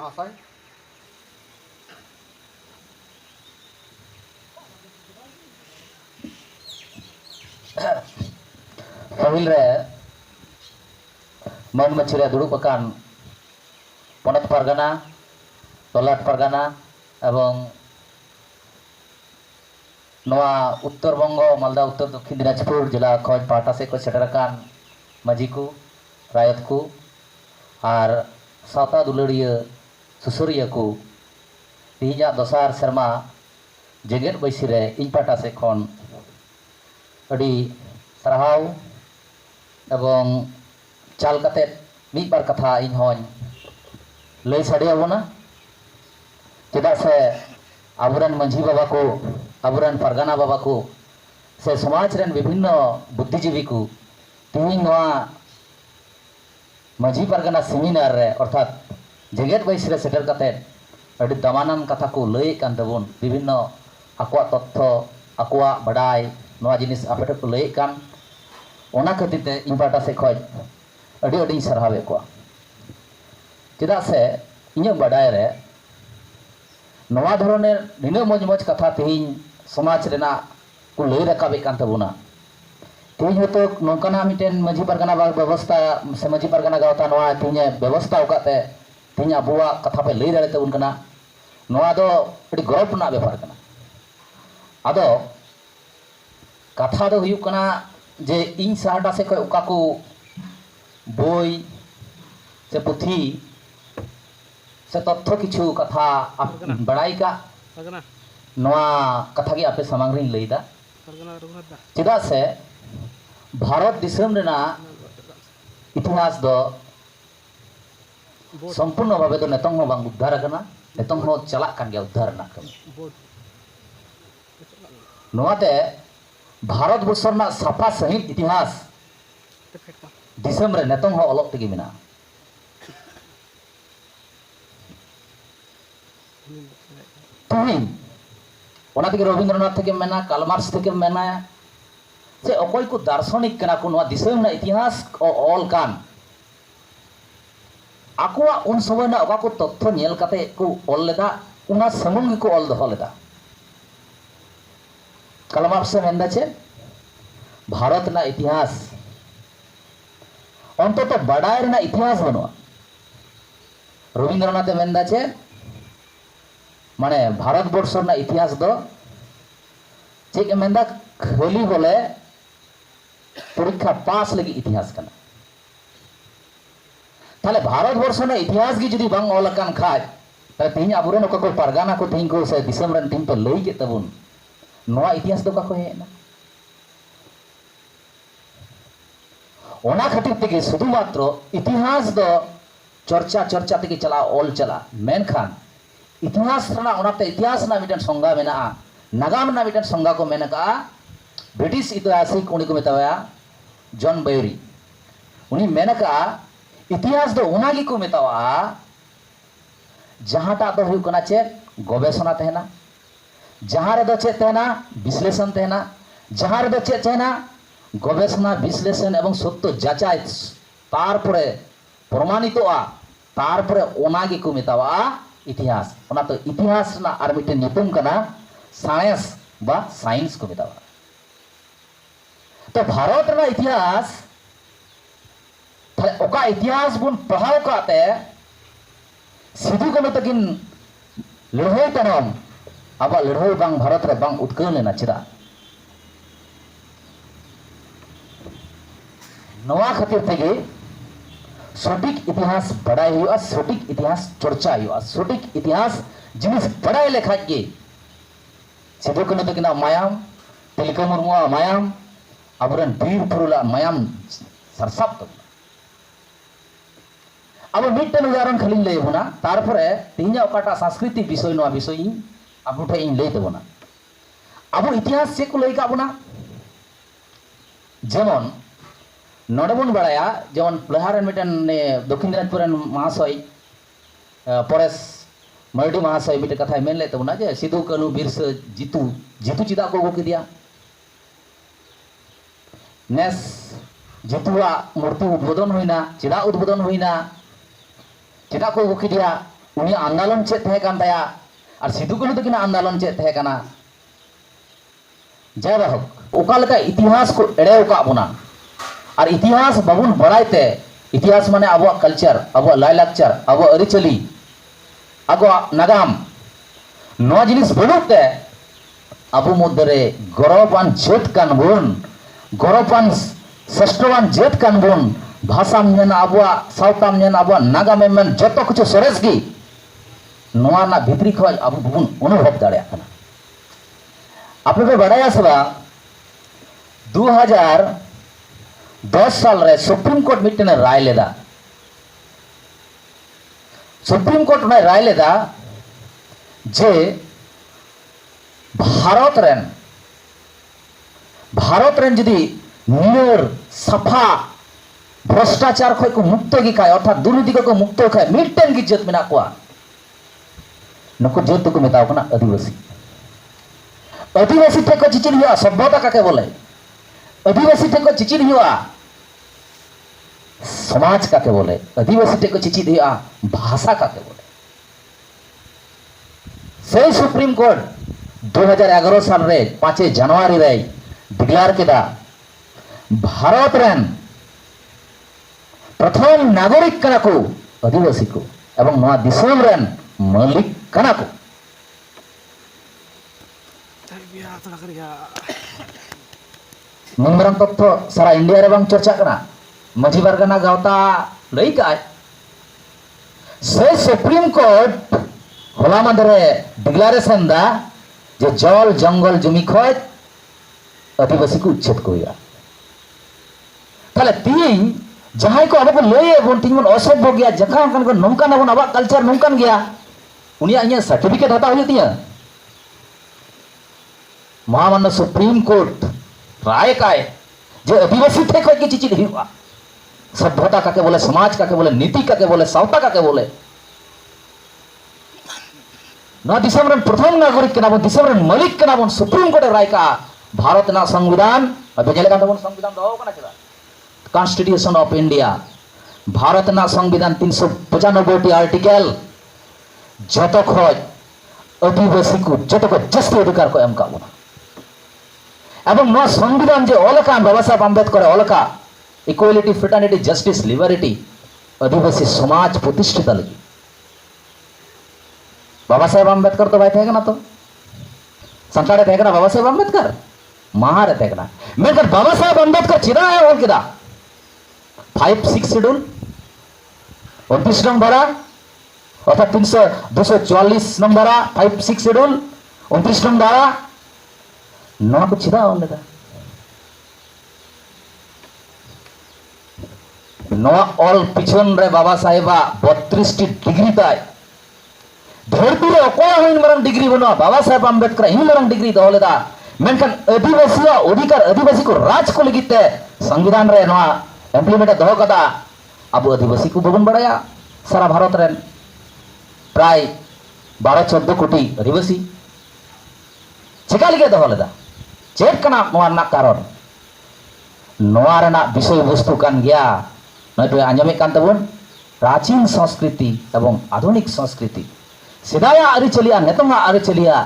महाशय। पहिल रे मन मछिरे दुड़ुब अकान पनत परगना तलाट परगना एवं नवा उत्तर बंगो मालदा उत्तर दक्षिण दिनाजपुर जिला खोज पाटा से को सेटरकान माजी को रायत को और सावता दुलड़िया सुसुरिया को तीजा दसार शर्मा जेगेट बैसी रे इन पाटा से खन अड़ी साराव एवं चाल कते मीत बार कथा इन होन लय साडियाबोना चेदा से आबुरन मंझी बाबा को आबुरन परगना बाबा को से समाज रेन विभिन्न बुद्धिजीवी को तीन नवा मंझी परगना सेमिनार रे अर्थात जेगेट बैसी रे सेटर कते अड़ी दामानान कथा को लय कान तबोन विभिन्न आकुआ तथ्य आकुआ बड़ाई नवा जिनिस आपे को लय कान ओना खातिर ते इन पाटा से खोज अड़ी अड़ी सरहावे को चेदा से इन बड़ाई रे नवा धरने निना मज मज कथा तेहिं समाज रेना को लय रकाबे कान तबोना तेहिं हतो नोंकाना मिटेन मांझी परगना व्यवस्था से मांझी परगना गावता नवा तेहिं व्यवस्था उकाते तेहिं अबुआ कथा पे लय दाड़े तबुन कना नवा दो अड़ी गौरव ना बेपार कना आदो कथा दो हुयुक कना जे इन साहडा से कोई उका को बोई से पुथी से तथ्य किछु कथा बड़ाई का नवा कथा के आपे सामांग रिन लईदा चेदा से भारत दिसम रेना इतिहास दो संपूर्ण भावे तो नेतों हो बांग उद्धार करना नेतों हो चला कान गया उद्धार ना कमी नवाते भारत वर्षर ना साफा सहित इतिहास दिसम रे नेतों हो अलग तेगी मिना तुहिन ओना तेगी रविंद्रनाथ के मेना कालमार्क्स के मेना से अकोय को दार्शनिक कना को नवा दिसम ना इतिहास ऑल कान आकुआ उन समय ना अका को तथ्य नेल काते को ऑल लेदा उना समंग को ऑल दहो लेदा कालमार्क्स से मेंदा छे भारत ना इतिहास अंतत बड़ाई रेना इतिहास बनुआ रविंद्रनाथ मेंदा छे माने भारत वर्ष ना इतिहास दो चेक मेंदा खाली बोले परीक्षा पास लगी इतिहास कना ताले भारत वर्ष ना इतिहास की जुदी बांग ऑल कान खाय ताले तेहिं आबुरेन को परगाना को तेहिं को से दिसम रेन तेहिं पे लई के तबुन नवा इतिहास दो का को हेना ओना खातिर तेगे शुधु मात्र इतिहास दो चर्चा चर्चा तेगे चला ऑल चला मेनखान इतिहास रना ओनाते इतिहास ना मिटन संगा मेना नागाम ना मिटन संगा को मेनका ब्रिटिश ऐतिहासिक उनी को मेताया जॉन बेरी उनी मेनका इतिहास दो ओनागी को मेतावा जहांटा दो हुई कना चे गवेषणा तहना जहां रे दो चे तहना विश्लेषण तहना जहां रे दो चे तहना गवेषणा विश्लेषण एवं सत्य जाचाय तारपरे प्रमाणितोआ तारपरे ओनागी को मेतावा इतिहास ओना तो इतिहास ना आर मिटे निपुम कना साइंस बा साइंस को मेतावा तो भारत ना इतिहास थाले ओका इतिहास बुन पढ़ाव काते सिधु को तकिन लड़ाई तनम अब लड़ाई बांग भारत रे बांग उठकन लेना चिरा नवा खातिर तेगे सटीक इतिहास बड़ाई हुआ सटीक इतिहास चर्चा हुआ सटीक इतिहास जिनिस बड़ाई लेखा के सिधु को तकिन मायाम तिलका मुर्मुआ मायाम अबरन वीर पुरुला मायाम सरसाब तो अब मिट्टन उदाहरण खाली लय बोना तारपरे तिहिना ओकाटा सांस्कृतिक विषय नवा विषय अब ठे इन लय तबोना अब इतिहास से को लय का बोना जेमन नडबन बड़ाया जेमन लहारन मिटन दक्षिण दिनाजपुर महाशय परेश मरडी महाशय मिटे कथा मेन ले तबोना जे सिधु कानू बिरसा जीतू जीतू चिदा को गो किदिया नेस जीतुआ मूर्ति उद्बोधन होइना चिदा उद्बोधन होइना चिदा को गो किदिया उनी आंदोलन चेत तहे कान ताया और सिदु कानू तकिन आंदोलन चेत तहे काना जयहोक ओका लेका इतिहास को एड़े ओका बोना और इतिहास बाबुन बड़ाइते इतिहास माने अब कल्चर अब लाइलाक्चर अब अरिचली अब नागाम नवा जिनिस बनुते अब मध्य गौरवान जेत कान बोन गौरवान श्रेष्ठवान जेत कान बोन भाषा अब सावताम अब नागाम जो कुछ सरेस की भितरी खज अब बन अनुभव दाड़ा आपने पे बड़ा से 2010 साल रे सुप्रीम कोर्ट मिट्टन राय लेदा सुप्रीम कोर्ट ने राय लेदा जे भारत रेन जदि नियर सफा भ्रष्टाचार खय को मुक्त गी खाय अर्थात दुर्नीति को मुक्त खाय मिट्टन गी जत मेना कोआ नुको जत को मेताव कना आदिवासी आदिवासी थे को चिचिन हुआ सभ्यता काके बोले आदिवासी थे को चिचिन हुआ समाज काके बोले आदिवासी थे को चिचिन हुआ भाषा काके बोले से सुप्रीम कोर्ट 2011 साल रे 5 जनवरी रे डिक्लेयर केदा भारत रेन प्रथम नागरिक कना को आदिवासी को एवं नवा दिसम रेन मालिक कना को मंगरम तत्व सारा इंडिया रे बांग चर्चा कना माझी बारगाना गावता लई काय से सुप्रीम कोर्ट होला मादरे डिक्लेरेशन दा जे जल जंगल जमी खज आदिवासी को उच्छेद को हुआ ताले तीन जहां को अब को लये बोन तीन मन असभ्य गया जखा कन को नमका ना बोन अब कल्चर नमकन गया उनिया इया सर्टिफिकेट हता हुई तिया महामान्य सुप्रीम कोर्ट राय काय जे आदिवासी थे खज की चीज हुआ सभ्यता काके बोले समाज काके बोले नीति काके बोले सावता काके बोले ना दिसम रन प्रथम नागरिक केना बोन दिसम रन मालिक केना बोन सुप्रीम कोर्ट राय का भारत ना संविधान अब जेलेका बोन संविधान दो कना चला कॉन्स्टिट्यूशन ऑफ इंडिया भारत ना संविधान 395 टी आर्टिकल जत खज आदिवासी को जत को जस्ती अधिकार को एम का बोना एवं ना संविधान जे ओलका Baba Saheb Ambedkar ओलका equality fraternity justice लिबरिटी आदिवासी समाज प्रतिष्ठित लगी बाबा साहेब आंबेडकर तो भाई थे ना तो संताड़े थे ना बाबा साहेब आंबेडकर महारे थे ना मेरे बाबा साहेब आंबेडकर चिरा है और किदा 5-6 शेड्यूल 29 नंबर अर्थात 244 नंबर 5-6 शेड्यूल 29 नंबर ना को चिरा होने नवा ऑल पिछन रे बाबा साहेबा 32 डिग्री ताय धरती रे अकोय होइन मरन डिग्री बनो बाबा साहेब आंबेडकर इन मरन डिग्री दहलेदा मेनखान आदिवासी अधिकार आदिवासी को राज को लगिते संविधान रे नवा इम्प्लीमेंट दहो कदा अब आदिवासी को बबन बड़ाया सारा भारत रे प्राय 12-14 कोटी आदिवासी चिका लगे दहलेदा चेक कना नवा ना कारण नवा रेना विषय वस्तु कान गया नय आंजमे कान तबन प्राचीन संस्कृति एवं आधुनिक संस्कृति सेदाया आरिचलिया नेतंगा आरिचलिया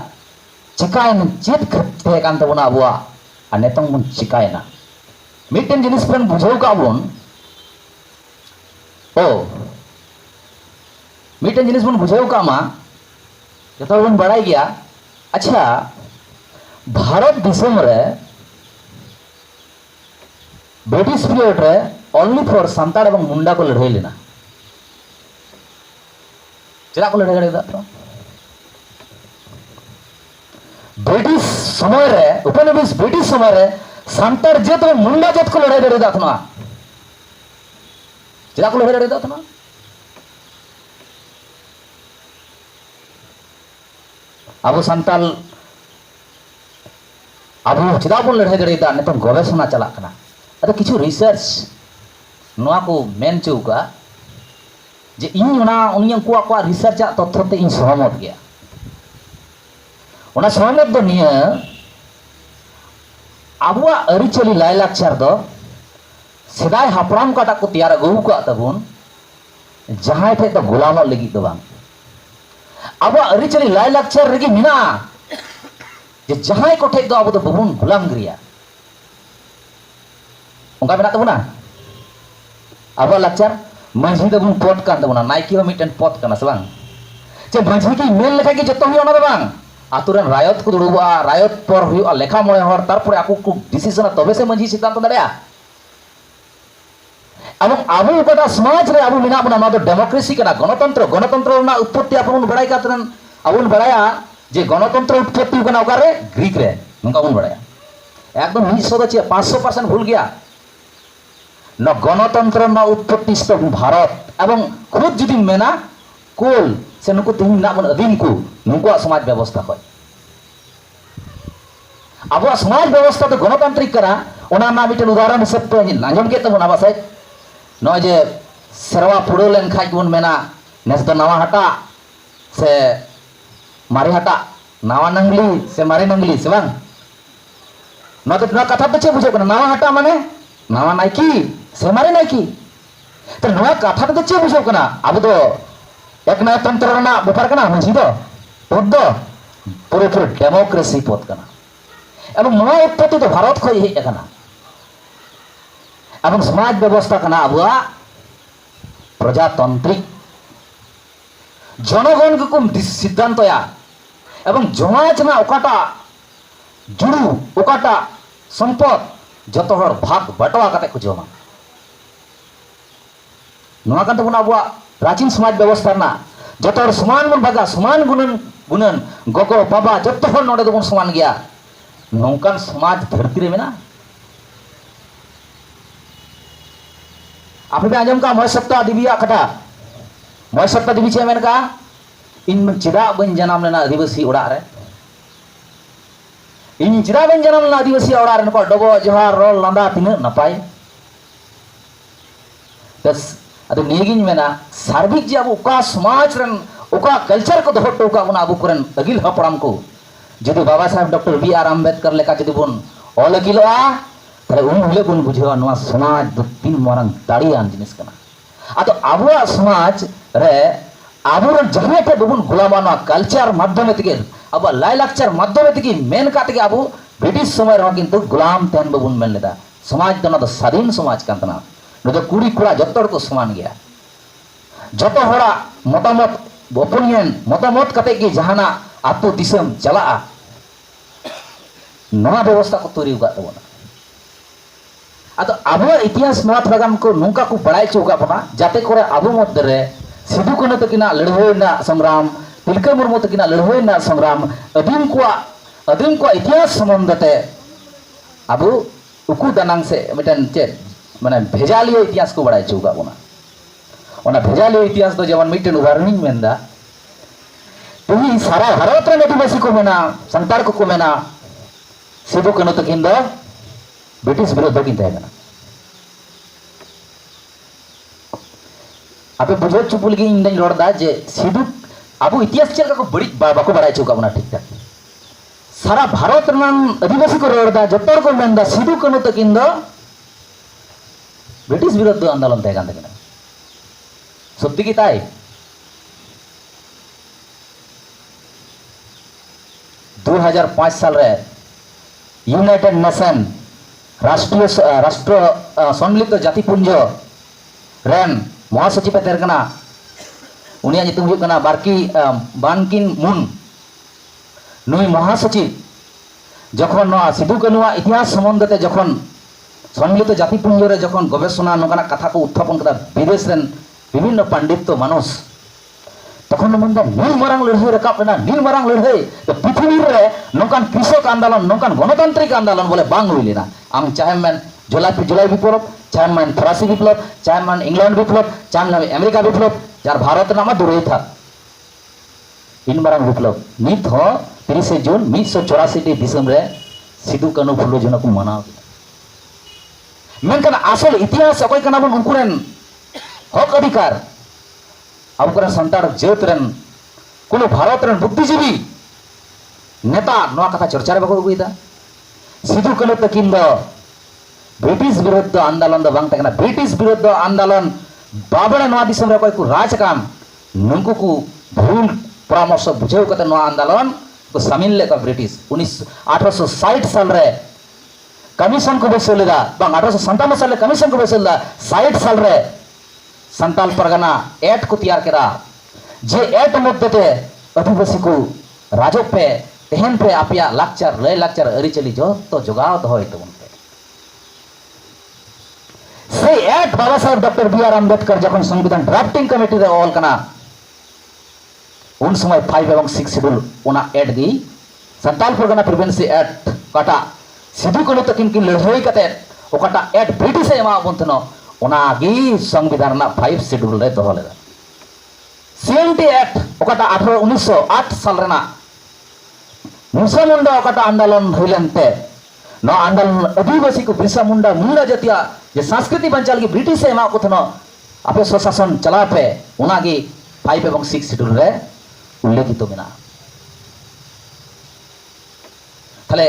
चिकायन चेत थे कान तबना अबुआ आ नेतंग बन चिकायना मिटन जिनिस पेन बुझाव का बन ओ मिटन जिनिस बन बुझाव का मा जतो बन बड़ाई गया अच्छा भारत दिसम रे ब्रिटिश पीरियड रे ओनली फॉर संताड़ एवं मुंडा को लड़ाई लेना चला को लड़ाई तो ब्रिटिश समय रे उपनिवेश ब्रिटिश समय रे संताड़ जेत और मुंडा जेत को लड़ाई लड़े था चला को लड़ाई लड़े था अब संताल अब चेदा बन लड़ाई लड़े था नित गवेषणा चला कना अरे किछु रिसर्च नोआ को मेन चौका जे इन उनिया को रिसर्च तथ्य ते इन सहमत गया उना सहमत दो निया आबुआ अरिचली लाइलाक्चर दो सेदाय हापराम काटा को तैयार अगु का तबुन जहां थे तो गुलाम लगी दो बांग अब अरिचली लाई लाक्चर रेगी मिना जे जहां को ठेक दो अब तो बबुन गुलाम गिरिया उनका मेना तबुना अब लाक्चर मांझी दबुन पद कान तबुना नाइकी हो मिटन पद काना सबांग जे मांझी की मेल लेखा की जतो हुई ओना बांग आतुरन रायत को दुड़ुबा रायत पर हुई लेखा मोड़े हर तारपरे आकु को डिसीजन तबे से मांझी सिद्धांत दाड़िया अब आबु कटा समाज रे आबु मिना बना ना तो डेमोक्रेसी कना गणतंत्र गणतंत्र ना उत्पत्ति आपन बड़ाई कातरन आबुन बड़ाया जे गणतंत्र उत्पत्ति कना ओकारे ग्रीक रे नंका बन बड़ाया एकदम 500% भूल गया न गणतंत्र न उत्पत्ति स्तव भारत एवं खुद जुदी मेना कोल से नुको तिहिन ना बन अधीन को नुको समाज व्यवस्था होय अब समाज व्यवस्था तो गणतांत्रिक करा ओना ना मिटन उदाहरण हिसाब तो आंजम के तबना बासे नय जे सेरवा फुड़ो लेन खाज बन मेना नेस तो नवा हटा से मारे हटा नवा नंगली से मारे नंगली से बांग न तो ना कथा तो चे बुझे नवा हटा माने नवा नाइकी से मारे नाइकी तो नवा कथा तो चे बुझे अब तो एक नया तंत्र ना बेपार कना मांझी दो पद दो पूरे पूरे डेमोक्रेसी पद कना एवं नवा उत्पत्ति तो भारत खो हेज कना एवं समाज व्यवस्था कना अबुआ प्रजातांत्रिक जनगण को सिद्धांत एवं समाज ना ओकाटा जुड़ू ओकाटा संपद जतो हर भाग बटवा काते को जमा नवा कान तबुना अबुआ प्राचीन समाज व्यवस्था ना जतो हर समान बन भागा समान गुणन गुणन गोगो बाबा जतो हर नोडे दबुन समान गया नौकान समाज धरती रे मेना आपे आंजम का मय सप्ताह दिबिया कथा मय सप्ताह दिबी चे मेन का इन चिदा बन जन्म लेना आदिवासी ओड़ा रे इन चिदा बन जन्म लेना आदिवासी ओड़ा रे को डबो जोहार रोल लांदा तिना नपाय बस अदो नेगिन मेना सार्विक जे अब ओका समाज रन ओका कल्चर को दोहट ओका बना अब करन अगिल हपड़ाम को जदि बाबा Saheb doctor B R Ambedkar लेका जदि बन अगिलोआ ताले उन हुले बन बुझेवा नवा समाज दो तीन मारंग दाड़ियान जिनिस कना अदो आबुआ समाज रे आबुर जहां पे बबुन गुलामाना कल्चर माध्यम तेगे अब लाई लाक्चर माध्यम तेगे मेन का तेगे आबु ब्रिटिश समय रह किंतु गुलाम तेन बबुन मेन लेदा समाज दना तो स्वाधीन समाज कांतना नो कुड़ी कुड़ा जत्तोड़ को समान गया जतो हड़ा मतामत ओपिनियन मतामत कते की जहाना आतो दिसम चला नवा व्यवस्था को तोरी उगा तबना अतो आबो इतिहास नवा थगाम को नोंका को बड़ाई चौका बना जाते करे आबो मध्य रे सिधु कान्हू तकिना लड़ाई ना संग्राम तिलका मुर्मू तकिना लड़ाई ना संग्राम अदीम को इतिहास संबंधते आबो उकु दानांग से मिटन चेत माने भेजालियो इतिहास को बड़ाई चौका बना ओना भेजालियो इतिहास तो जेमन मिटन उदाहरण मेनदा तुही सारा भारत रे आदिवासी को मेना संतार को मेना सिधु कान्हू तकिन दो ब्रिटिश विरोध किन तहना आपे बुझो चुपुल गे इन रोड़ा जे सिधु अब इतिहास चल को बड़ी बाको बड़ाई चौका बना ठीक ठाक सारा भारत रन आदिवासी को रोड़ा जत्तर को मेनदा सिधु कान्हू तकिन दो ब्रिटिश विरोध आंदोलन तहकान तकिना सत्य की ताई 2005 साल रे यूनाइटेड नेशन राष्ट्रीय राष्ट्र सम्मिलित जातिपुंज रेन महासचिव तेरकना उनिया नितुम हुई कना बानकिन मुन नुई महासचिव जखन सिधु कान्हू इतिहास संबंधते जखन सम्मिलित जातिपुंज रे जखन गवेषणा नोकाना कथा को उत्थापन कदा विदेश रेन विभिन्न पंडित मानुष तखन मनदा नील मारांग लड़ाई रकाब लेना नील मारांग लड़ाई तो पृथ्वी रे नोकान कृषक आंदोलन नोकान गणतांत्रिक आंदोलन बोले बांग हुई लेना आम चाहे मैन जुलाई विप्लव चाहे मैन फरासी विप्लव चाहे मैन इंग्लैंड विप्लव चाहे मैन अमेरिका विप्लव जार भारत नामा दूर था इन मारांग विप्लव नित हो 30 जून 1984 दिसम रे सिधु कान्हू फुलो जन को मनाव मेनखान आसल इतिहास अकय कना बन उनकुरेन हक अधिकार अब करे संतार जात रेन कोनो भारत रेन बुद्धिजीवी नेता नवा कथा चर्चा रे बको गुइदा सिधु कान्हू तकिन दो ब्रिटिश विरुद्ध आंदोलन दो बांग तकना ब्रिटिश विरुद्ध आंदोलन बाबड़े नवा दिसम रे को राज काम नुंकु को भूल परामर्श बुझाव करते आंदोलन को सामिल लेका ब्रिटिश 1860 साल रे कमीशन को बैसल लेगा 1857 साल कमीशन को बैसल 60 साल रे संताल परगना एक्ट को तैयार करा जे एक्ट मध्य आदिवासी को राजो पे तेहन पे आपया लाक्चर लय लाक्चर अरिचली जो तो जोगाव दहय तबन पे से act Baba Saheb doctor B R Ambedkar जखन संविधान ड्राफ्टिंग कमेटी रे ऑल कना उन समय 5 एवं 6 शेड्यूल उना एक्ट दी संताल परगना प्रिवेंसी एक्ट काटा सिधु कानू तकिन किन लड़ाई कते ओकाटा एक्ट ब्रिटिश एमा बंतनो ओनागी संविधान ना 5 शेड्यूल रे दहो लेदा सीएनटी एक्ट ओकाटा 1908 साल रेना बिरसा मुंडा ओकाटा आंदोलन हइलेनते न आंदोलन आदिवासी को बिरसा मुंडा मुंडा जतिया जे संस्कृति बंचाल की ब्रिटिश एमा कोथनो आपे स्वशासन चला पे ओनागी 5 एवं 6 शेड्यूल रे उल्लेखित मेना थाले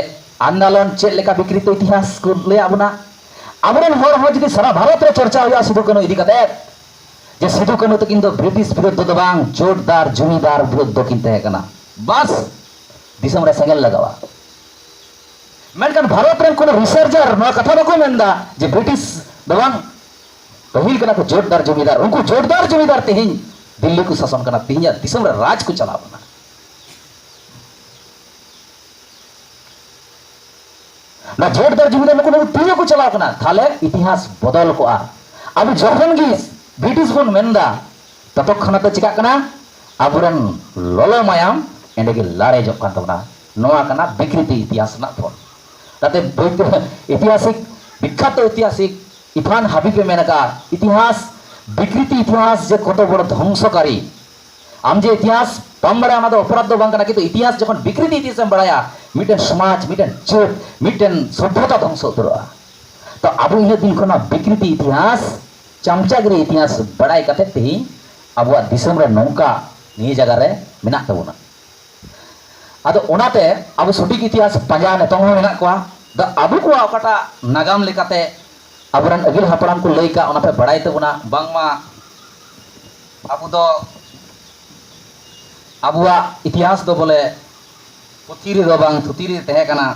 आंदोलन चेक लेका विकृत इतिहास को ले आबना आबरन हर हो जदि सारा भारत रे चर्चा होया सिधु कानू इदी कते जे सिधु कानू तकिन दो ब्रिटिश विरुद्ध दो बांग जोरदार जमीदार विरुद्ध किन तहे कना बस दिसम रे सेंगल लगावा मेनकान भारत रे कोनो रिसर्चर न कथा बको मेनदा जे ब्रिटिश दो बांग पहिल कना को जोरदार जमीदार उनको जोरदार जमीदार तेहिन दिल्ली को शासन कना तेहिया दिसम रे राज को चलावना ना जोरदार जमीदार को तीन को चलाव कना थाले इतिहास बदल को अब जखन गी ब्रिटिश बन मेनदा ततक्षण तो चिका कना अबरन लोलो मायाम एंडे के लाड़े जब कान तबना नोआ कना विकृति इतिहास ना फल ताते ऐतिहासिक विख्यात ऐतिहासिक इफान हाबी पे मेनका इतिहास विकृति इतिहास जे कत बड़ ध्वंसकारी आम जे इतिहास बम बड़ा आना अपराध दो बांग कना किंतु इतिहास जखन विकृति इतिहास हम बड़ाया मिटन समाज मिटन चोट मिटन सभ्यता ध्वंस उतरवा तो अब इन दिन खना विकृति इतिहास चमचागिरी इतिहास बड़ाई कते तेही अब दिसम रे नौका नि जगह रे मेना तबुना आदो ओनाते अब सटीक इतिहास पंजा नेतों मेना कोआ द अबु को ओकाटा नागाम लेकाते अबरन अगिल हापराम को लैका ओनापे बड़ाई तबुना बांगमा अबु दो अबुआ इतिहास दो बोले पुथिरी दो बांग थुतिरी तहे कना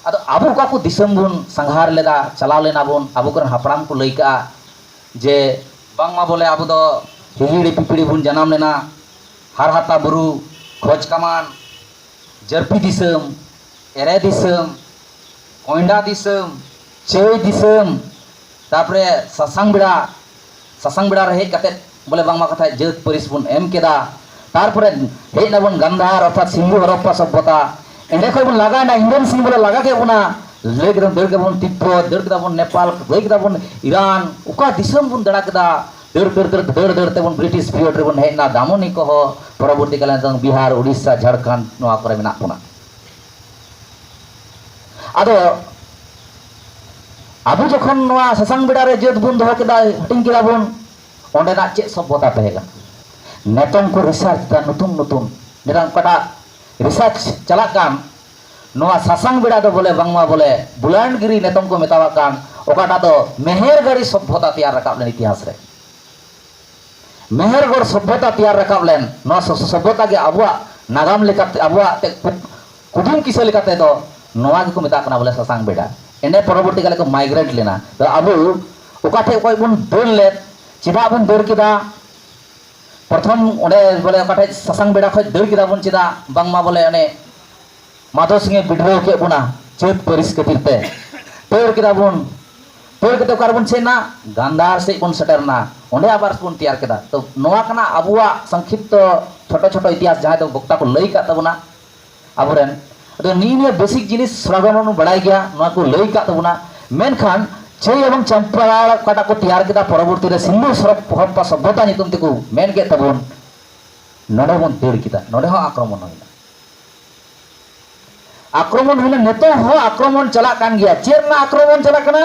अदो अबु का को दिसम बुन संघार लेदा चलाव लेना बुन अबु कर हापराम को लैका जे बांगमा बोले अबु दो हिहिड़ी पिपिड़ी बुन जन्म लेना हारहाता बुरु खोज कमान जरपी दिसम एरे दिसम कोइंडा दिसम चेय दिसम तापरे ससांग बिड़ा रे हेज कते बोले बांगमा कथा जेत परिस बुन एम केदा तारपरे हेज ना बुन गंधार अर्थात सिंधु हरप्पा सभ्यता एंडे खय बुन लगा ना इंडियन सिंह बोले लगा के बुना ले के दर के बुन तिब्बत दर के बुन नेपाल दर के बुन ईरान उका दिसम बुन दड़ा केदा दर ते बुन ब्रिटिश पीरियड रे बुन हेज ना दामोनी को हो परवर्ती काल तंग बिहार उड़ीसा झारखंड नोआ करे मेना पुना आदो अबु जखन नोआ ससांग बिड़ा रे जेत बुन दो केदा हटिंग केदा बुन ओंडे ना चे सभ्यता तहेगा नेतों को रिसर्च दा नतुन निरांग कटा रिसर्च चला कान नोआ ससांग बिड़ा दो बोले बांगमा बोले बुलांडगिरी नेतों को मेतावा कान ओकाटा दो मेहरगढ़ी सभ्यता तैयार रकाब लेन इतिहास रे मेहरगढ़ सभ्यता तैयार रकाब लेन नोआ सभ्यता के अबुआ नागाम लेकाते अबुआ ते कुदुम किसे लेकाते दो नोआ को मेता कना बोले ससांग बिड़ा एंडे परवर्ती काले को माइग्रेट लेना तो अबु ओकाठे ओकय बुन दर ले चिदा बुन दर केदा प्रथम ओडे बोले ओकाठे ससांग बिड़ा खय दर केदा बुन चिदा बांगमा बोले अने माधव सिंह बिड्रो के बुना चेत परिस कतिरते दर केदा बुन दर केते ओकार बुन छेना गांधार से बुन सटरना ओंडे आबार बुन तैयार केदा तो नोआ कना अबुआ संक्षिप्त छोटो छोटो इतिहास जहां तो बक्ता को लई का तबुना अबुरेन तो नी बेसिक जिनिस श्रवण बड़ाई गया नोआ को लई का तबुना मेनखान चेय एवं चंपाड़ काटा को तैयार केदा परवर्ती रे सिंधु हरप्पा सभ्यता नितुम तेको मेन के तबुन नोडे बुन तेड़ केदा नोडे हो आक्रमण होइना आक्रमण होइना नेतो हो आक्रमण चला कान गया चेर ना आक्रमण चला कना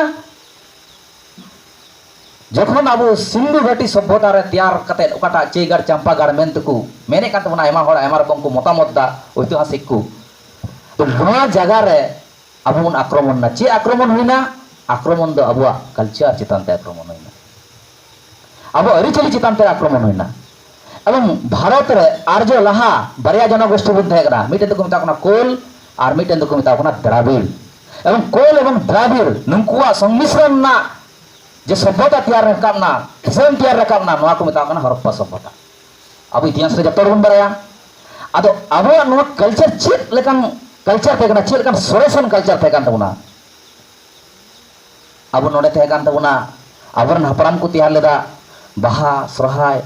जखन अब सिंधु घाटी सभ्यता रे तैयार कते ओकाटा चेयगाड़ चंपागाड़ मेन तेको मेने का तबुना एमा होड़ एमा रकम को मतामत दा ऐतिहासिक को तो नोआ जगह रे अब बुन आक्रमण ना चे आक्रमण होइना आक्रमण दो अबुआ कल्चर चितान ते आक्रमण होइना अब अरिचली चितान ते आक्रमण होइना এবং भारत रे आर्य लाहा बारिया जनगोष्ठी बन तहे कना मिटेन तो को मेता कना कोल और मिटेन तो को मेता कना द्राविड़ एवं कोल एवं द्राविड़ नुकुआ संमिश्रण ना जे सभ्यता तैयार रकाबना किसान तैयार रकाबना नोआ को मेता कना हरप्पा सभ्यता अब इतिहास रे जतो बन बाराया आदो अब नोआ कल्चर चेक लेकन कल्चर थे कना चेक लेकन सोरेसन कल्चर थे कान तबुना अब नोडे थे कान तबुना अबरन हपराम को तैयार लेदा बाहा सोरहाय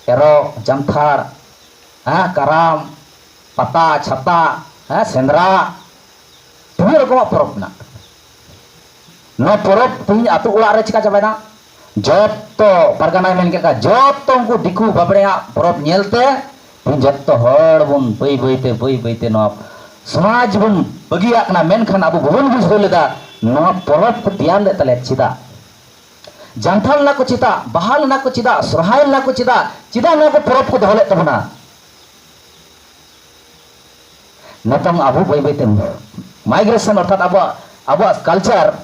एरो जमथार कराम पता छता सेंद्रा तुम रकम परब ना नो परब तीन आतु उड़ा रे चिका चाबायना जत्तो परगना मेन के का जत्तो उनको दिकु बाबड़ेया परब नेलते तीन जत्तो हड़ बन बई बईते नो समाज बन बगिया कना मेनखान अबु बबन बुझो लेदा नो परब को तैयार ले तले चिदा जानथाल ना को चिता बहाल ना को चिदा सोरहाय ना को चिदा चिदा ना को परब को दोहले तबना नतम अबु बई बईते माइग्रेशन अर्थात अब कल्चर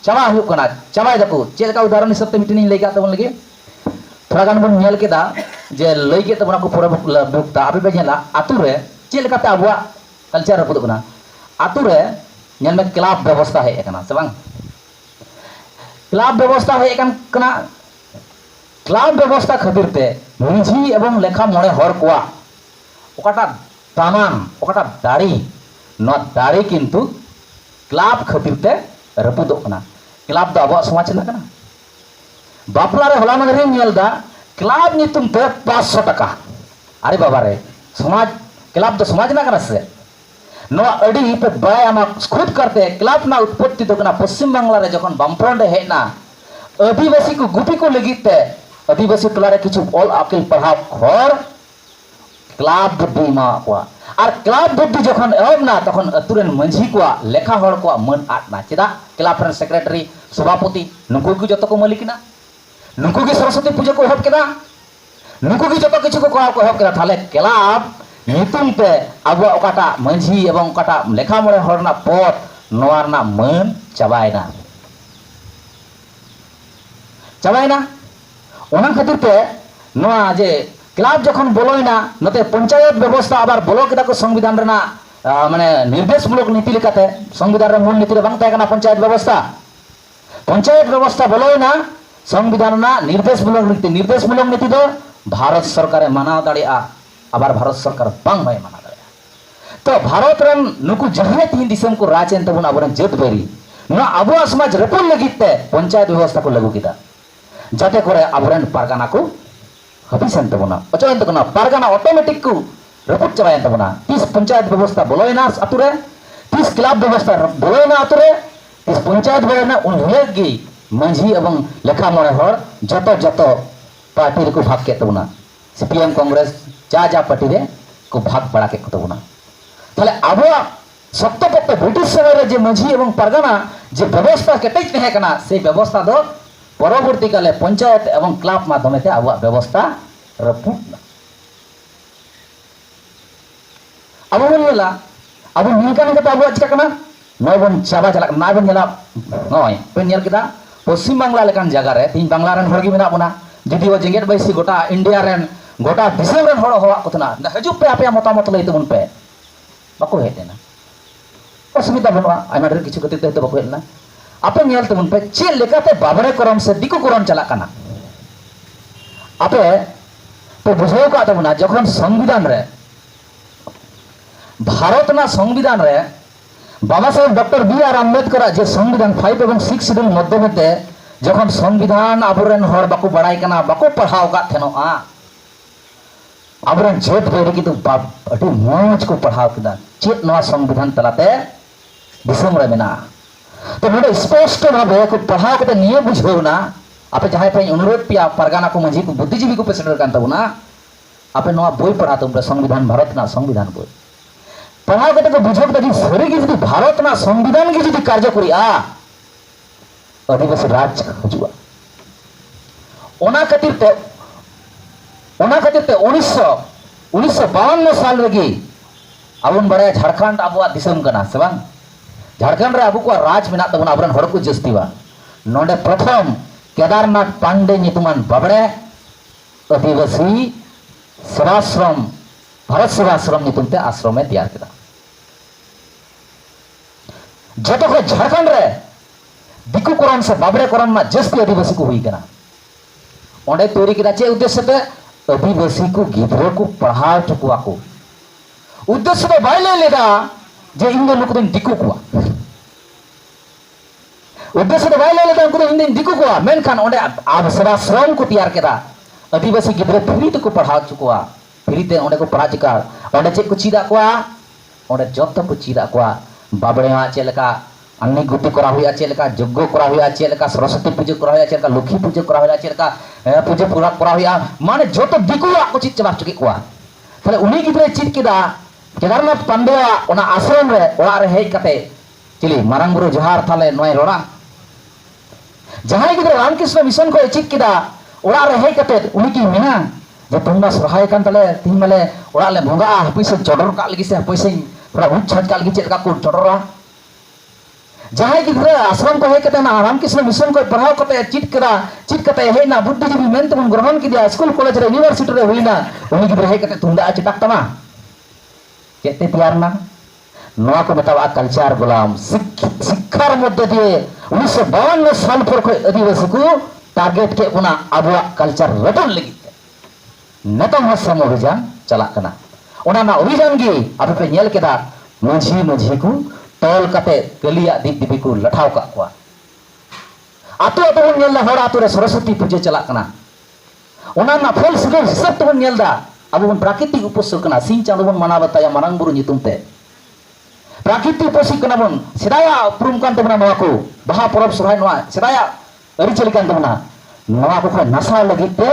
चबा हुई कना चबाय दको चेका उदाहरण हिसाब ते मिटिंग लेगा तबन लगे थोड़ा गान बन नेल केदा जे लई के तबना को परब बुकता अबे बे नेला आतु रे चेलका ते अबुआ कल्चर रपुद कना आतु रे नेल में क्लब व्यवस्था है कना से बांग क्लब व्यवस्था है कना क्लब व्यवस्था खातिर ते मुंजी एवं लेखा मोड़े हर कोआ ओकाटा तामान ओकाटा दाड़ी न दाड़ी किंतु क्लब खातिर ते रपुद कना क्लब दो अब समाज ना कना बापला रे होला नगरे नेलदा क्लब नितुम ते 500 टका अरे बाबा रे समाज क्लब दो समाज ना कना से नो अड़ी पे बाय आमा खुद करते क्लब ना उत्पत्ति तो कना पश्चिम बांग्ला रे जखन बामफ्रंट हेना आदिवासी को गुपी को लगिते आदिवासी टोला रे किछु ऑल आकिल पढ़ाव खर क्लब बुद्धि मा को और क्लब बुद्धि जखन एहब ना तखन अतुरेन मंझी को लेखा हड़ को मन आटना चिदा क्लब रे सेक्रेटरी सभापति नुकु को जतो को मालिकना नुकु की सरस्वती पूजा को एहब केदा नुकु की जतो किछु को एहब केदा थाले क्लब नितुम पे अब ओकाटा मंझी एवं ओकाटा लेखा मोड़े हरना पद नोआ रना मन चाबायना ओना खातिर ते नोआ जे क्लब जखन बोलोइना नते पंचायत व्यवस्था आबार बोलो केदा को संविधान रना माने निर्देशमूलक नीति लेकाते संविधान रे मूल नीति रे बांग ताय कना पंचायत व्यवस्था बोलोइना संविधान ना निर्देशमूलक नीति दो भारत सरकार मानाव दाड़िया आबार भारत सरकार बांग बाय माना दाड़िया तो भारत रन नुकु जहां तीन दिसम को राजन तबन आबरन जत बेरी न आबो समाज रपुल लगिते पंचायत व्यवस्था को लागू किदा जाते करे आबरन पारगाना को हबिसन तबना अचयन तबना पारगाना ऑटोमेटिक को रपुट चबायन तबना तीस पंचायत व्यवस्था बोलोइना अतुरे तीस क्लब व्यवस्था बोलोइना अतुरे तीस पंचायत बोलोइना उनहेगी मंझी एवं लेखा मोड़े हर जतो पार्टी को भाग के तबना सीपीएम कांग्रेस जा पार्टी रे को भाग बड़ा के तबना ताले अब सत्य पत्ते ब्रिटिश समय रे जे मंझी एवं पारगाना जे व्यवस्था केटेज तहे कना से व्यवस्था दो परवर्ती काले पंचायत एवं क्लब माध्यम ते अब व्यवस्था रपुट अब बोलला अब निकान के अब चिका कना नबन चाबा चला ना बन नेला नय पे नेल केदा पश्चिम बांग्ला लेकान जगह रे तीन बांग्ला रन हरगी मेना बना जदि वो जेगेट बैसी गोटा इंडिया रन गोटा दिसम रन हड़ हवा कतना हजू पे आपे मतामत लई तबन पे बाको हेटेना असुविधा बनुआ आयमा ढेर किछु गति ते बाको हेलना आपे नेल तबन पे चे लेकाते बाबरे करम से दिकु करम चला कना आपे तो बुझाव का तबना जखन संविधान रे भारत ना संविधान रे बाबा साहेब डॉक्टर बी.आर. आम्बेडकर जे संविधान 5 एवं 6 शेड्यूल माध्यम ते जखन संविधान आबरन हर बाको बड़ाई कना बाको पढ़ाव का थेनोआ आबरन जेट बेरी कितु बाप अति मौज को पढ़ाव किदा चेत नवा संविधान तलाते दिसम रे मेना तो नोडे स्पष्ट भावे को पढ़ाव कते निये बुझेउना आपे जहां पे अनुरोध पिया परगाना को मंझी को बुद्धिजीवी को पेसेटर कान तबुना आपे नवा बोई पढ़ा तुमरे संविधान भारत ना संविधान बोई पढ़ाव कते को बुझब तदी सरी की जदी भारत ना संविधान की जदी कार्य करी आदिवासी राज हजुआ ओना खातिर ते 1952 साल रेगी अबन बड़े झारखंड आबुआ दिसम कना से बांग झारखंड रे आबु को राज मेना तबन आबरन हड़ को जस्तीवा नोडे प्रथम केदारनाथ पांडे नितुमान बाबड़े आदिवासी सेवाश्रम भारत सेवाश्रम नितुमते आश्रम तैयार किया जो को झारखंड रे दिकू करम से बाबरे करम में जस्ती आदिवासी को हुई कना ओंडे तोरी किदा चे उद्देश्य ते आदिवासी को गिद्रो को पढ़ाव चुकुआ को उद्देश्य तो बाय ले लेदा जे इन लोग को दिकू को उद्देश्य तो बाय ले लेदा उनको इन दिकू को मेन खान ओंडे अब सेवाश्रम को तैयार किया आदिवासी गिद्रो फ्री को पढ़ाव चुकुआ फ्री ते ओंडे को पढ़ा चुका ओंडे चे को चीदा को ओंडे जत को चीदा को बाबड़े चेलका अन्नी गुटी करा हुआ चेलका यज्ञ करा हुआ चेलका सरस्वती पूजा करा हुआ चेलका लक्ष्मी पूजा करा हुआ चेलका पूजा पूरा करा हुआ माने जो तो दिकुआ को चीज चबा चुकी को ताले उनी गिद्रे चीज किदा केदारनाथ पांडेवा ओना आश्रम रे ओड़ा रे हेज कते चिली मारंग बुरु जोहार थाले नय रोड़ा जहां गिद्रे रामकृष्ण मिशन को चीज किदा ओड़ा रे हेज कते उनी की मेना जे तुमना सहाय कान ताले तीन मले ओड़ा ले भंगा पैसे चडर का लगी से पैसे थोड़ा उच्च छज का लगी चेलका को चडरा जहां गिद्रे आश्रम को हे कते ना रामकृष्ण मिशन को पढ़ाव कते चित कते हे ना बुद्धिजीवी मेन तबन ग्रहण किदिया स्कूल कॉलेज रे यूनिवर्सिटी रे हुईना उनी गिद्रे हे कते तुंदा चिटाक तमा केते तैयार ना नोआ को बतावा कल्चर गुलाम शिक्षार मध्य दिए 1952 साल पर को आदिवासी को टारगेट के उना अबुआ कल्चर रटन लगी नतम हसम अभियान चला कना ओना ना अभियान गे अब पे नेल केदा मझी को तोल कते गलिया दीप दीपी को लठाव का को आतो आतो बन नेल हर आतो रे सरस्वती पूजा चला कना ओना ना फल सुदो हिसाब तो बन नेल दा अब बन प्राकृतिक उपस्थ कना सिंह चांदो बन मना बताया मारंग बुरु नितुम ते प्राकृतिक उपस्थ कना बन सेदाया प्रुम कान तबना नवा को बहा परब सहाय नवा सेदाया अरि चली कान तबना नवा को नसा लगी ते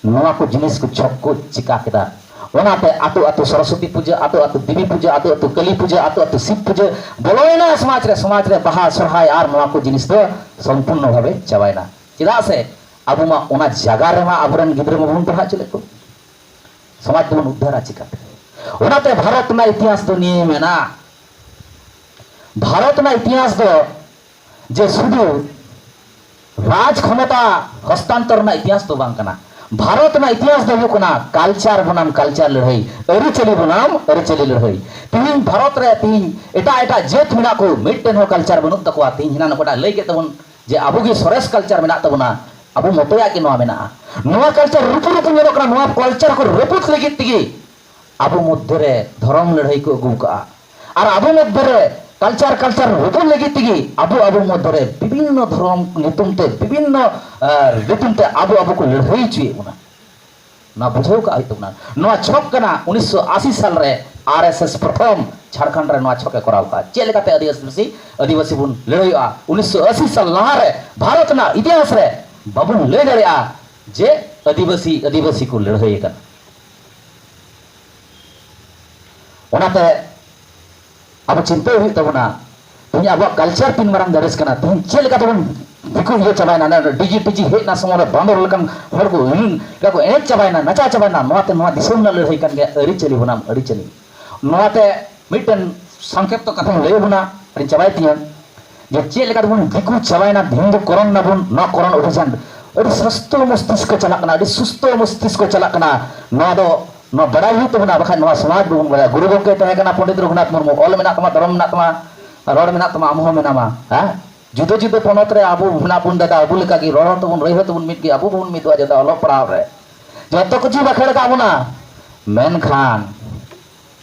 नवा को जिनिस को छक को चिका केदा ओनाते आतो आतो सरस्वती पूजा आतो आतो देवी पूजा आतो आतो कली पूजा आतो आतो शिव पूजा बोलोयना समाज रे बाहा सरहाय आर नवा को जिनिस दो संपूर्ण भावे चाबायना चिदा से अब मा ओना जगह रे मा अबरन गिद्र मा बन पढ़ा चले को समाज तो उद्धार चिकाते ओनाते भारत ना इतिहास तो निये मेना भारत ना इतिहास दो जे सुदु राज क्षमता हस्तांतर ना इतिहास तो बांग कना भारत ना इतिहास दो कोना कल्चर बनाम कल्चर लड़ाई अरिचली बनाम अरिचली लड़ाई तीन भारत रे तीन एटा जेत मिना को मिटन हो कल्चर बनु तकवा तीन हिना नकोटा लई के तबन जे अबो गे सरेस कल्चर मिना तबना अबो मतया के नोआ मिना नोआ कल्चर रूप नेलो कना नोआ कल्चर को रेपुत लगी तिगी अबो मध्य रे धर्म लड़ाई को अगु का और अबो मध्य रे कल्चर रूप लगी तिगी अबो मध्य रे विभिन्न धर्म नितुमते विभिन्न ऋतुमते अबो को लड़ाई चुए उना ना बुझो का आइतुना नोआ छक कना 1980 साल रे आरएसएस प्रथम झारखंड रे नोआ छके कराव का चेल काते आदिवासी बुन लड़ाईआ 1980 साल लहा रे भारत ना इतिहास रे बाबुन ले दरिया जे आदिवासी को लड़ाई कना ओनाते अब चिंता हुई तबना तुम अब कल्चर तीन मारंग दरस कना तुम चेल का तबन दिकु ये चबायना ना डीजी हे ना समोरे बांदर लकन हर को का को एनेक चबायना नचा चबायना नोते नोआ दिसम ना लड़ाई कन गे अरि चली बनाम अरि चली नोते मिटन संक्षेप तो कथा लय बना अरि चबाय तिया जे चेल का तबन दिकु चबायना धिंद करन ना बन ना करन अभियान अरि सस्त मस्तिष्क चला कना अरि सुस्त मस्तिष्क चला कना नोआ दो न बड़ाई हुई तबना बखा नोआ समाज बन बड़ा गुरु गोके तहे कना पंडित रघुनाथ मुर्मू ऑल मेना तमा धर्म मेना तमा रोड मेना तमा अमहो मेना मा हा जुदो जुदो पनत रे आबो हुना पुन दादा आबो लेका की रोड तबन रही तबन मिट की आबो बन मितवा जदा अलो पड़ाव रे जतो कुछ बखड़ का बुना मेन खान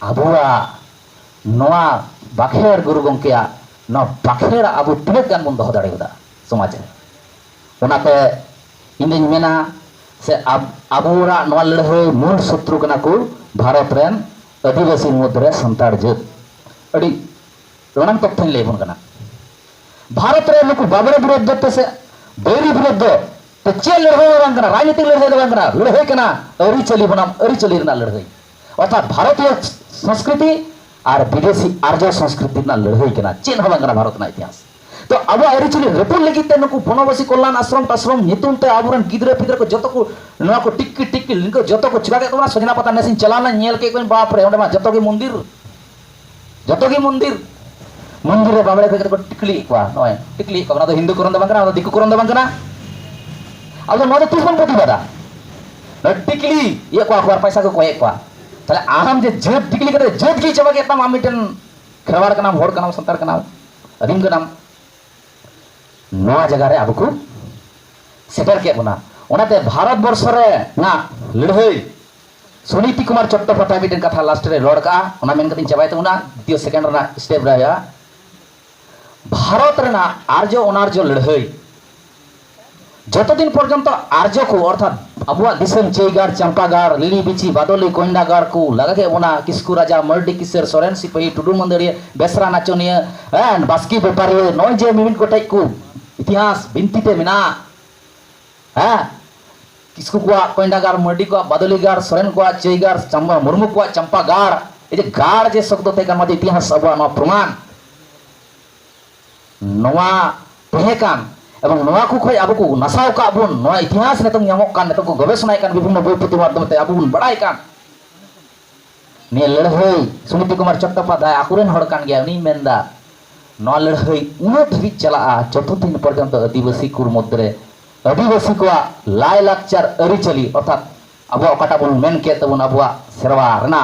आबुआ नोआ बाखेर गुरु गोंकेया न बाखेर आबो तिनक गान बन दह दाड़ेदा समाज रे ओनाते इंदिन मेना से आबुरा नोआ लड़ाई मूल शत्रु कना को भारत रेन आदिवासी मध्य संताड़ जात अड़ी रणांग तथ्य लेबन कना भारत रे नुकु बाबरे विरोध दते से बैरी विरोध तो चे लड़ाई बांग कना राजनीतिक लड़ाई बांग कना लड़ाई कना अरिचली बनाम अरिचली रना लड़ाई अर्थात भारतीय संस्कृति और विदेशी आर्य संस्कृति ना लड़ाई कना चेन हो बांग कना भारत ना इतिहास तो अब अरिचली रेपुन लगी ते नुकु बनवासी कल्याण आश्रम टाश्रम नितुम ते आबुरन गिद्रे पिद्रे को जतो को नवा को टिक्की लिंको जतो को चिका के तोना सजना पता नेसिन चलाना नेल के कोन बाप रे ओंडे मा जतो के मंदिर मंदिर रे बाबड़े के को टिकली को नय टिकली को ना तो हिंदू करन द बांगना दिकु करन द बांगना अब तो नोदे तिफन पति बादा टिकली ये को अखबार पैसा को कोई को ताले आम जे जत टिकली करे जत की चबा के तम आम मिटन खेरवाड़ का नाम होड़ का नाम संतार का नाम अदीम का नाम नवा जगह रे अब को सेटर के बना ओनाते भारत वर्ष रे ना लड़ाई सुनीति कुमार चट्टोपाध्याय मिटन कथा लास्ट रे रोड का ओना मेन कतिन चबाय तबना द्वितीय सेकंड रा स्टेप रे भारत रेना आर्य अनार्य लड़ाई जत दिन पर्यंत आर्य को अर्थात अबुआ दिसम चेगार चंपागार लिली बिची बादोली कोइंडागार को लगा के बना किस्कू राजा मर्डी किसर सोरेन सिपाही टुडू मंदिरिया बेसरा नाचनिया एंड बास्की व्यापारी नय जे मिमिन गोटाई को इतिहास बिनतीते मेना किसकू को कोइंडागार मर्डी को बादोलीगार सोरेन को चेगार चंपा मुर्मू को चंपागार ए जे गार जे शब्द ते का इतिहास अबुआ नो प्रमाण नवा तहेकान एवं नवा को खय अब को नसाव का बुन नवा इतिहास ने तुम यामक कान ने तो को गवेषणा कान विभिन्न बोई पुथि माध्यम ते अब बुन बड़ाई कान ने लड़हई सुनीति कुमार चट्टोपाध्याय आकुरेन हड़ कान गया उनी मेंदा नवा लड़हई उन धबी चला चतुर्थ दिन पर्यंत आदिवासी कुर मध्य आदिवासी को लाय लाचार अरिचली अर्थात अब अकाटा बुन मेन के तबुन अब सेरवा रना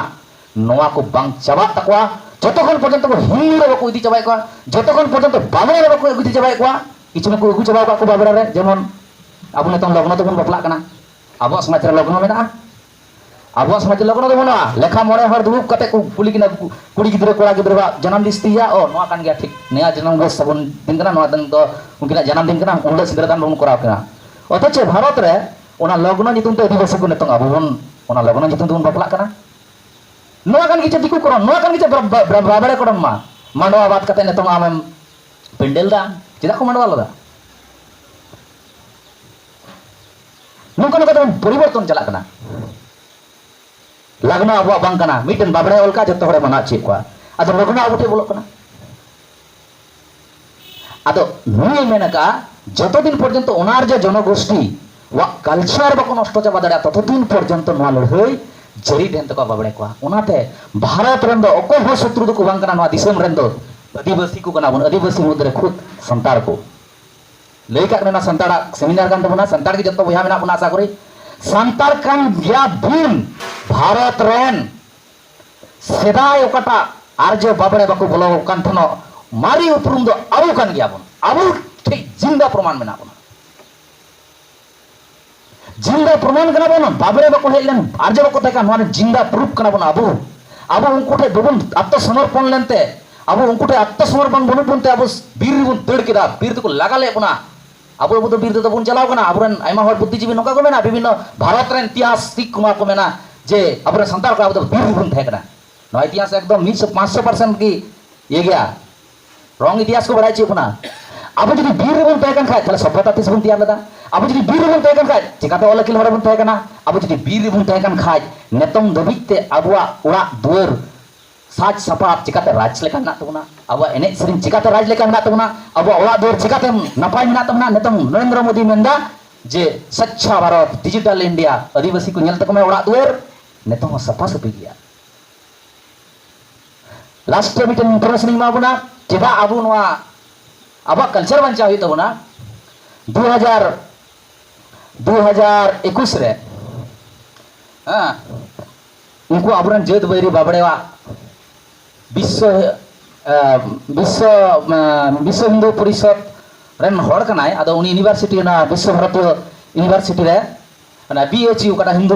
नवा को बांग चाबा तकवा जतक्षण पर्यंत को हिंदी रे को इदी चाबाय को जतक्षण पर्यंत बाबरा रे को इदी चाबाय को किछु को अगु चाबा को बाबरा रे जेमन अब नेतम लग्न तो बन बपला कना अब समाज रे लग्न मेना अब समाज लग्न तो बना लेखा मोरे हर दुब कते को पुली किना कुड़ी गिदरे कोड़ा गिदरे जन्म दिस्तिया ओ नवा कान गया ठीक नया जन्म दिवस सबन दिन कना नवा दिन तो उनकिना जन्म दिन कना उनले सिद्रदान बन कराव कना अथच भारत रे ओना लग्न नितुम ते आदिवासी को नेतम अब बन ओना लग्न नितुम बन बपला कना नवा कान गिचे दिकु करन नवा कान गिचे बाबरे करन मा मांडवा बात कते नेतम आमेम पेंडेल दा चेदा को मांडवा लदा नुका नुका परिवर्तन चला कना लग्न अब बांग कना मिटन बाबरे ओलका जत्तो हड़े मना चे को अदो लग्न अब बोलो कना अदो नुई मेनका जतो दिन पर्यंत अनार्य जनगोष्ठी वा कल्चर बको नष्ट चाबा दाड़ा ततो दिन पर्यंत नवा लड़ाई जरी देन तक बाबड़े को उनाते भारत रेन दो अको हो शत्रु दो को बांग कना नवा दिसम रेन दो आदिवासी को कना बन आदिवासी मुद्रे खुद संतार को लई का ना संताड़ा सेमिनार कान तबना संताड़ की जत्तो बया मेना बना आशा करी संतार कान गया दिन भारत रेन सेदाय ओकटा आर्य बाबड़े बको बोलो कान थनो मारी उपरुम दो अबु कान गया बन अबु ठीक जिंदा प्रमाण मेना बन जिंदा प्रमाण कना बन बाबरे बको हेलन आर्य बको तका नवा जिंदा प्रूफ कना बन अबु अबु उनको ठे बबन आत्मसमर्पण लेनते अबु उनको ठे आत्मसमर्पण बनु बनते अबु वीर बुन तड़ केदा वीर को लगाले बना अबु बुद वीर तो बुन चलाव कना अबुरन आयमा हर बुद्धिजीवी नका को मेना विभिन्न भारत रेन इतिहास सिक कुमा को मेना जे अबुरन संतार को अबु वीर बुन थे कना नवा इतिहास एकदम 500% की ये गया रॉन्ग इतिहास को बढ़ाई चे बना अब जदि वीर बुन थे कन खाय तले सभ्यता तिस बुन तैयार लदा अब जदि वीर बुन थे कन खाय चिकाते ओलकिल हर बुन थे कना अब जदि वीर बुन थे कन खाय नेतम दबिते अबुआ उड़ा दुवर साज सपाप चिकाते राज लेका ना तबना अब एने सरिन चिकाते राज लेका ना तबना अब उड़ा दुवर चिकाते नपाय ना तबना नेतम नरेंद्र मोदी मेंदा जे सच्चा भारत डिजिटल इंडिया आदिवासी को नेल तक में उड़ा दुवर नेतम सपा सपी गया लास्ट मिटन इंफॉर्मेशन मा बना चेदा अबु नवा अब कल्चर बंचा हुई तबना 2021 रे उनको अबुरन जेद बैरी बाबड़ेवा विश्व हिंदू परिषद रेन हड़ कनाय अदो उनी यूनिवर्सिटी ना विश्व भारतीय यूनिवर्सिटी रे ना बीएचयू कटा हिंदू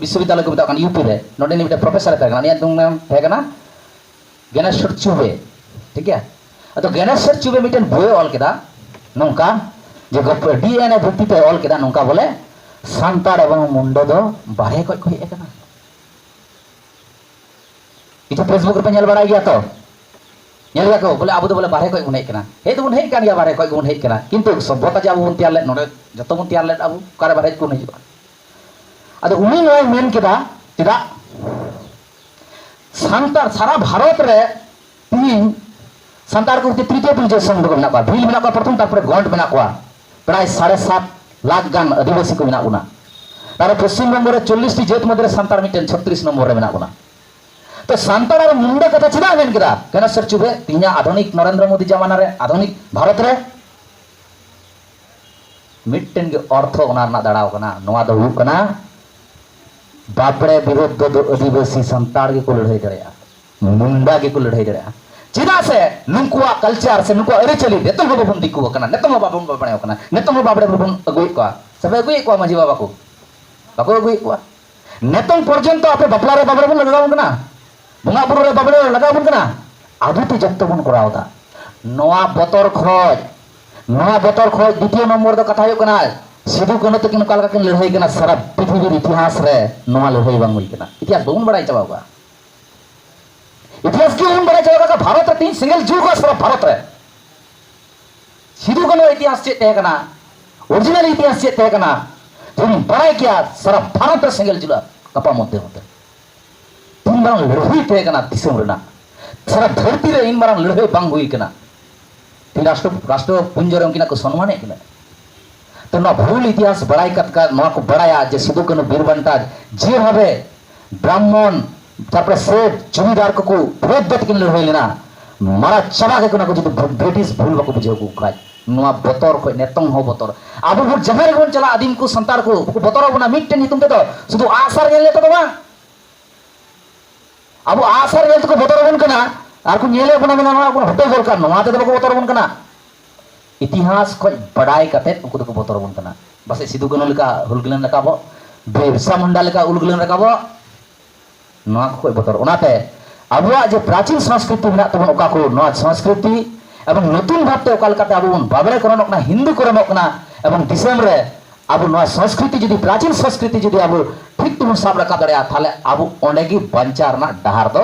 विश्वविद्यालय को बता यूपी रे नोडे नि बेटा प्रोफेसर थे कना तुम थे कना गणेश्वर चुबे ठीक है अदो गणेश्वर चुबे मिटन बोय ऑल केदा नोंका जे डीएनए भक्ति पे ऑल केदा नोंका बोले सांताड़ एवं मुंडो दो बारे को हे कना इतो फेसबुक पे बड़ा गया तो गया को बोले अब तो बोले बारे को गुन हेकना हे तो गुन हे कान गया बारे को गुन हेकना किंतु सभ्यता जे अब बुन तैयार ले नोडे जतो बुन तैयार ले अब कारे बारे को नहीं अदो उनी नय मेन केदा चेदा सांतार सारा भारत रे तीन सांतार को तृतीय परिचय संघ को मेना भील मेना को प्रथम तारपर गंड मेना को प्राय 7.5 लाख गान आदिवासी को मेना गुना तार पश्चिम बंग रे 40 टी जात मध्य सांतार मिटन 36 नंबर रे मेना गुना तो सांतार मुंडा कथा चेदा मेन केदा गणेश्वर चुबे तिना आधुनिक नरेंद्र मोदी जमाना रे आधुनिक भारत रे मिटन के अर्थ ओना ना दाड़ाव कना नोआ दो हु कना बापड़े विरोध दो आदिवासी संताड़ के को लड़ाई दड़ेया मुंडा के को लड़ाई दड़ेया चिदा से नुकुआ कल्चर से नुकुआ अरिचली नेतों बाबन दिकु कना नेतों बाबन बाबने कना नेतों बाबड़े बाबन अगुई को सबे अगुई को माजी बाबा को बाको अगुई को नेतों पर्यंत आपे बपला रे बाबड़े बन लगावन कना बुंगा बुरु रे बाबड़े लगावन कना आदुते जत्तो बन करावदा नोआ बतर खoj द्वितीय नंबर दो कथा हुई कना सिधु कनो तकिन कालका किन लड़ाई कना सारा पृथ्वी इतिहास रे नोआ लड़ाई बांग हुई कना इतिहास बहुन बड़ाई चाबागा इतिहास क्यों बड़ाई चाबागा भारत रे तीन सिंगल जुग को सारा भारत रे सिधु कनो इतिहास चेत तहे कना ओरिजिनल इतिहास चेत तहे कना तुम बड़ाई किया सारा भारत रे सिंगल जुग कपा मध्य होते तीन बार लड़ाई तहे कना दिसम रेना सारा धरती रे इन बार लड़ाई बांग हुई कना तीन राष्ट्र पुंजरे उनकिना को सम्मान है तो ना भूल इतिहास बड़ाई कतका ना को बड़ाया जे सिधु कनो बीरबंटा जे भावे ब्राह्मण तारपरे सेठ जमीदार को विरोध दत किन लड़ाई लेना मारा चबा के को जो ब्रिटिश भूल बाको बुझे को खाय नोआ बतर को नेतंग हो बतर अब वो जगह रे चला आदिम को संतार को बतर बना मिटन हितुम ते तो शुधु आसार गेले तो बा अब आसार गेले तो बतर बन कना आर को नेले बना बना को हटे बोल कर नोआ ते तो बतर बन कना इतिहास को बड़ाई कते उनको तो बतर बन कना बस सिधु कनो लेका हुलगलन रकाबो बिरसा मुंडा लेका उलगलन रकाबो नोआ को बतर ओनाते अबुआ जो प्राचीन संस्कृति मेना तबन ओका को नोआ संस्कृति एवं नतुन भाबते ओका लेकाते अबुन बाबरे करनोक ना हिंदू करनोक ना एवं दिसम रे अबु नोआ संस्कृति जदि प्राचीन संस्कृति जदि अबु ठीक तुम साब रका दड़या थाले अबु ओंडेगी बंचार ना डहार दो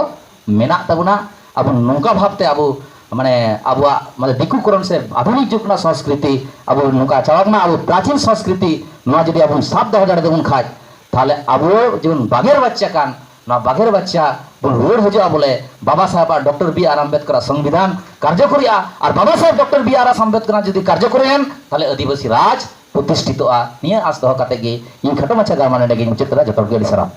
मेना तबुना अबु नोंका भाबते अबु माने अबुआ माने दिकुकरण से आधुनिक जुगना संस्कृति अब नुका चावना अब प्राचीन संस्कृति नोआ जदि अब साब दो दाड़े देबुन खाज ताले अब जेबुन बागेर बच्चा कान ना बागेर बच्चा बुन रोड हजा बोले बाबा Saheb doctor B R Ambedkar संविधान कार्यकरिया और बाबा Saheb doctor B R Ambedkar जदि कार्यकरियन ताले आदिवासी राज प्रतिष्ठितोआ निया आस दो काते गे इन खटो माछा गारमाने डेगे मुचत करा जतोर गे सरा।